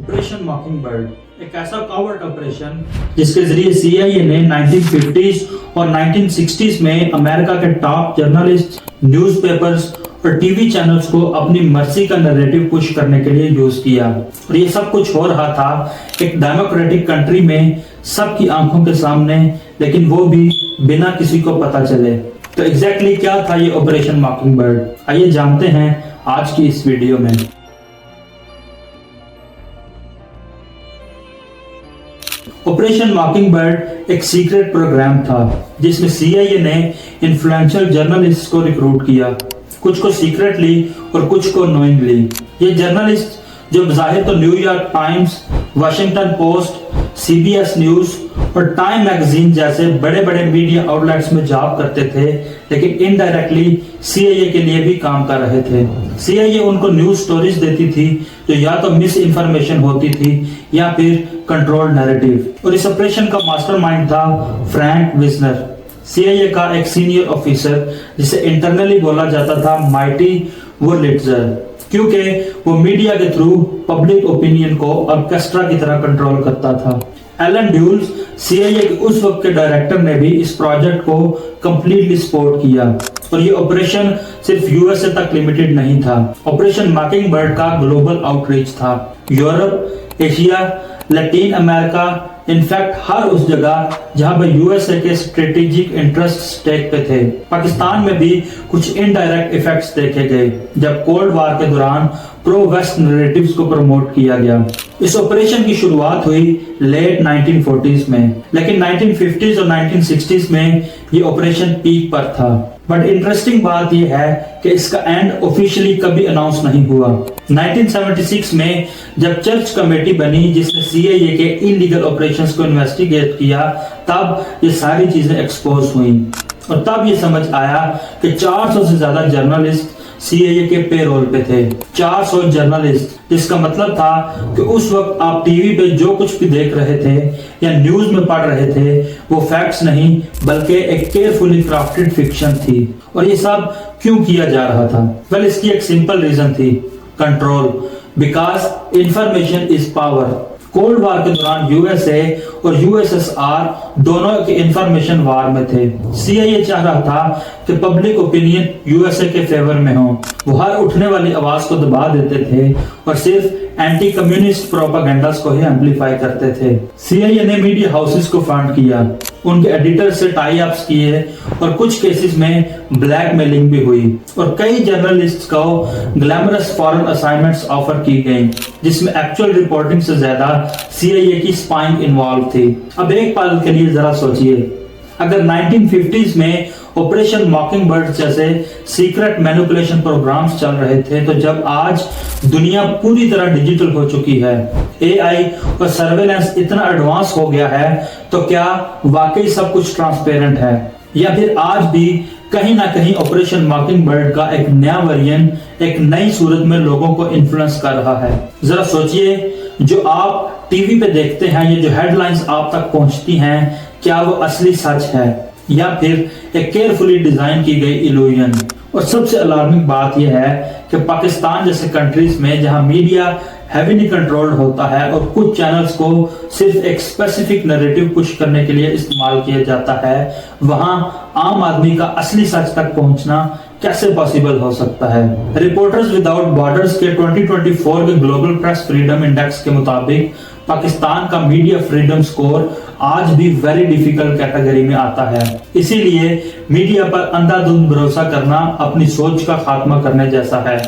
Operation mockingbird एक ऐसा कॉवर्ट operation जिसके जरिए CIA ने 1950s और 1960s में अमेरिका के टॉप जर्नलिस्ट, न्यूज़पेपर्स और टीवी चैनल्स को अपनी मर्जी का नैरेटिव पुश करने के लिए यूज किया। और ये सब कुछ हो रहा था एक डेमोक्रेटिक कंट्री में, सबकी आंखों के सामने, लेकिन वो भी बिना किसी को पता चले। तो एग्जैक्टली क्या था ये ऑपरेशन मॉकिंगबर्ड, आइए जानते हैं आज की इस वीडियो में। ऑपरेशन मॉकिंगबर्ड एक सीक्रेट प्रोग्राम था जिसमें CIA ने इन्फ्लुएंशियल जर्नलिस्ट को रिक्रूट किया, कुछ को सीक्रेटली और कुछ को नोइंगली। ये जर्नलिस्ट जो बज़ाहिर तो New York times, Washington post, CBS news और टाइम मैगजीन जैसे बड़े बड़े मीडिया आउटलेट्स में जॉब करते थे, लेकिन इनडायरेक्टली CIA के लिए भी काम कर रहे थे। CIA उनको न्यूज स्टोरीज देती थी जो या तो मिस इन्फॉर्मेशन होती थी या फिर कंट्रोल्ड नैरेटिव। और इस ऑपरेशन का मास्टरमाइंड था फ्रैंक विजनर, CIA का एक सीनियर ऑफिसर जिसे इंटरनली बोला जाता था माइटी वुरलिट्जर, क्योंकि वो मीडिया के थ्रू पब्लिक ओपिनियन को ऑर्केस्ट्रा की तरह कंट्रोल करता था। एलन ड्यूल्स, CIA के उस वक्त के डायरेक्टर, ने भी इस प्रोजेक्ट को कंप्लीटली सपोर्ट किया। और ये ऑपरेशन सिर्फ USA तक लिमिटेड नहीं था। ऑपरेशन मॉकिंगबर्ड का ग्लोबल आउटरीच था। Europe, Asia, Latin America, in fact हर उस जगह जहां पर USA के स्ट्रेटेजिक इंटरेस्ट स्टेक पे थे। पाकिस्तान में भी कुछ इनडायरेक्ट इफेक्ट्स देखे गए जब कोल्ड वार के दौरान प्रो वेस्ट नैरेटिव्स को प्रमोट किया गया। इस ऑपरेशन की शुरुआत हुई लेट 1940s में, लेकिन 1950s और 1960s में ये ऑपरेशन पीक पर था। बट इंटरेस्टिंग बात यह है कि इसका एंड ऑफिशियली कभी अनाउंस नहीं हुआ। 1976 में जब चर्च कमेटी बनी जिसने CIA के इलीगल ऑपरेशंस को इन्वेस्टिगेट किया, तब ये सारी चीजें एक्सपोज हुई और तब ये समझ आया कि 400 से ज्यादा जर्नलिस्ट CIA के पेरोल पे थे। 400 जर्नलिस्ट, जिसका मतलब था कि उस वक्त आप टीवी पे जो कुछ भी देख रहे थे या न्यूज में पढ़ रहे थे वो फैक्ट्स नहीं बल्कि एक केयरफुली क्राफ्टेड फिक्शन थी। और ये सब क्यों किया जा रहा था? वेल, इसकी एक सिंपल रीजन थी, control, because information is power. Cold war के दौरान USA और USSR दोनों के इंफॉर्मेशन वार में थे। CIA चाह रहा था कि पब्लिक ओपिनियन USA के फेवर में हो। वो हर उठने वाली आवाज को दबा देते थे और सिर्फ एंटी कम्युनिस्ट प्रोपेगेंडास को ही एम्पलीफाई करते थे। CIA ने मीडिया हाउसेस को फंड किया, उनके एडिटर से टाई अप्स किए और कुछ केसेस में ब्लैकमेलिंग भी हुई। और कई जर्नलिस्ट्स को ग्लैमरस फॉरेन असाइनमेंट्स ऑफर की गई जिसमें एक्चुअल रिपोर्टिंग से ज्यादा CIA की स्पाइंग इन्वॉल्व थी। अब एक पल के लिए जरा सोचिए, अगर 1950s में ऑपरेशन मॉकिंगबर्ड जैसे सीक्रेट मैनिपुलेशन प्रोग्राम्स चल रहे थे, तो जब आज दुनिया पूरी तरह डिजिटल हो चुकी है, AI और सर्वेलेंस इतना एडवांस हो गया है, तो क्या वाकई सब कुछ ट्रांसपेरेंट है या फिर आज भी कहीं ना कहीं ऑपरेशन मॉकिंगबर्ड का एक नया वेरिएंट एक नई सूरत में लोगों को इन्फ्लुएंस कर रहा है? जरा सोचिए, जो आप टीवी पे देखते हैं, ये जो हेडलाइंस आप तक पहुंचती हैं, क्या वो असली सच है या फिर एक केयरफुली डिजाइन की गई इल्यूजन? और सबसे अलार्मिंग बात यह है कि पाकिस्तान जैसे कंट्रीज में जहां मीडिया हेवीली कंट्रोल्ड होता है और कुछ चैनल्स को सिर्फ एक स्पेसिफिक नैरेटिव पुश करने के लिए इस्तेमाल किया जाता है, वहां आम आदमी का असली सच तक पहुंचना कैसे पॉसिबल हो सकता है? रिपोर्टर्स विदाउट बॉर्डर्स के 2024 के ग्लोबल प्रेस फ्रीडम इंडेक्स के मुताबिक पाकिस्तान का मीडिया फ्रीडम स्कोर आज भी वेरी डिफिकल्ट कैटेगरी में आता है। इसीलिए मीडिया पर अंधाधुंध भरोसा करना अपनी सोच का खात्मा करने जैसा है।